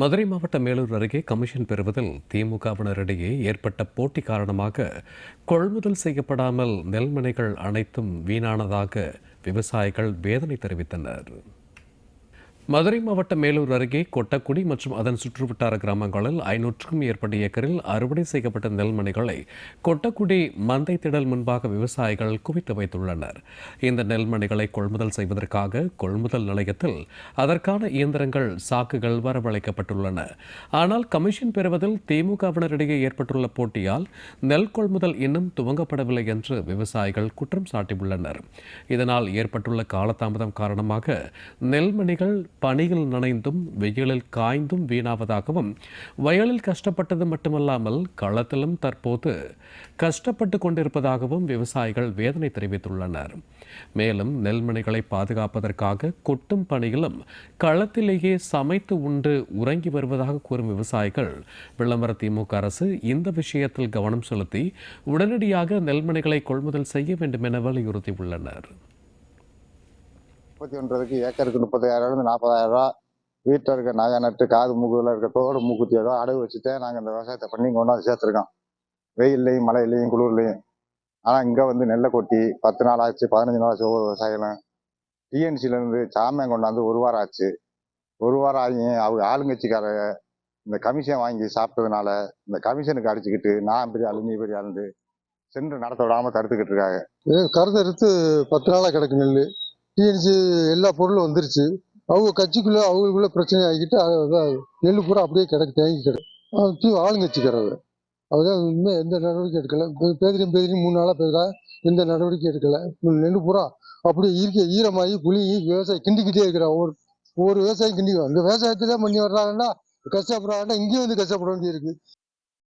மதுரை மாவட்ட மேலூர் அருகே கமிஷன் பெறுவதில் திமுகவினரிடையே ஏற்பட்ட போட்டி காரணமாக கொள்முதல் செய்யப்படாமல் நெல்மணிகள் அனைத்தும் வீணானதாக விவசாயிகள் வேதனை தெரிவித்தனர். மதுரை மாவட்ட மேலூர் அருகே கொட்டக்குடி மற்றும் அதன் சுற்றுவட்டார கிராமங்களில் 500க்கும் மேற்பட்ட ஏக்கரில் அறுவடை செய்யப்பட்ட நெல்மணிகளை கொட்டக்குடி மந்தை திடல் முன்பாக விவசாயிகள் குவித்து வைத்துள்ளனர். இந்த நெல்மணிகளை கொள்முதல் செய்வதற்காக கொள்முதல் நிலையத்தில் அதற்கான இயந்திரங்கள், சாக்குகள் வரவழைக்கப்பட்டுள்ளன. ஆனால் கமிஷன் பெறுவதில் திமுகவினரிடையே ஏற்பட்டுள்ள போட்டியால் நெல் கொள்முதல் இன்னும் துவங்கப்படவில்லை என்று விவசாயிகள் குற்றம் சாட்டியுள்ளனர். இதனால் ஏற்பட்டுள்ள காலதாமதம் காரணமாக நெல்மணிகள் பனியில் நனைந்தும் வெயிலில் காய்ந்தும் வீணாவதாகவும், வயலில் கஷ்டப்பட்டது மட்டுமல்லாமல் களத்திலும் தற்போது கஷ்டப்பட்டு கொண்டிருப்பதாகவும் விவசாயிகள் வேதனை தெரிவித்துள்ளனர். மேலும் நெல்மணிகளை பாதுகாப்பதற்காக கொட்டும் பணியிலும் களத்திலேயே சமைத்து உண்டு உறங்கி வருவதாக கூறும் விவசாயிகள், விளம்பர திமுக அரசு இந்த விஷயத்தில் கவனம் செலுத்தி உடனடியாக நெல்மணிகளை கொள்முதல் செய்ய வேண்டும் என வலியுறுத்தியுள்ளனர். 31க்கு ஏக்கருக்கு 30,000 40,000 வீட்டில் இருக்க நகை நட்டு காது மூக்குல இருக்க தோடு மூக்குத்தி ஏதோ அடகு வச்சுட்டே நாங்கள் இந்த விவசாயத்தை பண்ணி கொண்டாந்து சேர்த்துருக்கோம். வெயில்லையும் மழையிலையும் குளிர்லையும். ஆனால் இங்கே வந்து நெல்லை கொட்டி 10 நாள் ஆச்சு, 15 நாள் ஆச்சு. ஒவ்வொரு விவசாயிகளும் டிஎன்சிலேருந்து சாமியம் கொண்டாந்து 1 வாரம் ஆச்சு. 1 வாரம் ஆகி அவங்க ஆளுங்கட்சிக்காரங்க இந்த கமிஷன் வாங்கி சாப்பிட்டதுனால இந்த கமிஷனுக்கு அடிச்சுக்கிட்டு நான் பெரிய ஆளு நீ பெரிய ஆளுந்து சென்று நடத்த விடாமல் தடுத்துக்கிட்டு இருக்காங்க. கருத்து எடுத்து 10 நாளாக கிடக்கு நெல். டிஎன்சி எல்லா பொருளும் வந்துருச்சு. அவங்க கட்சிக்குள்ள அவங்களுக்குள்ள பிரச்சனை ஆகிக்கிட்டு நெல் பூரா அப்படியே தேங்கி கிடக்கு. ஆளுங்கட்சிக்காரங்க அதுதான் இன்னும் எந்த நடவடிக்கை எடுக்கல. பேதிரியும் 3 நாளா பேசுறா, எந்த நடவடிக்கை எடுக்கல. நெல் பூரா அப்படியே ஈரமாகி புளிங்கி விவசாயி கிண்டிக்கிட்டே இருக்கிறான். ஒவ்வொரு விவசாயம் கிண்டிக்கும். இந்த விவசாயத்தை தான் பண்ணி வர்றாங்கன்னா கஷ்டப்படுறாங்கன்னா இங்கேயும் வந்து கஷ்டப்பட வேண்டியிருக்கு.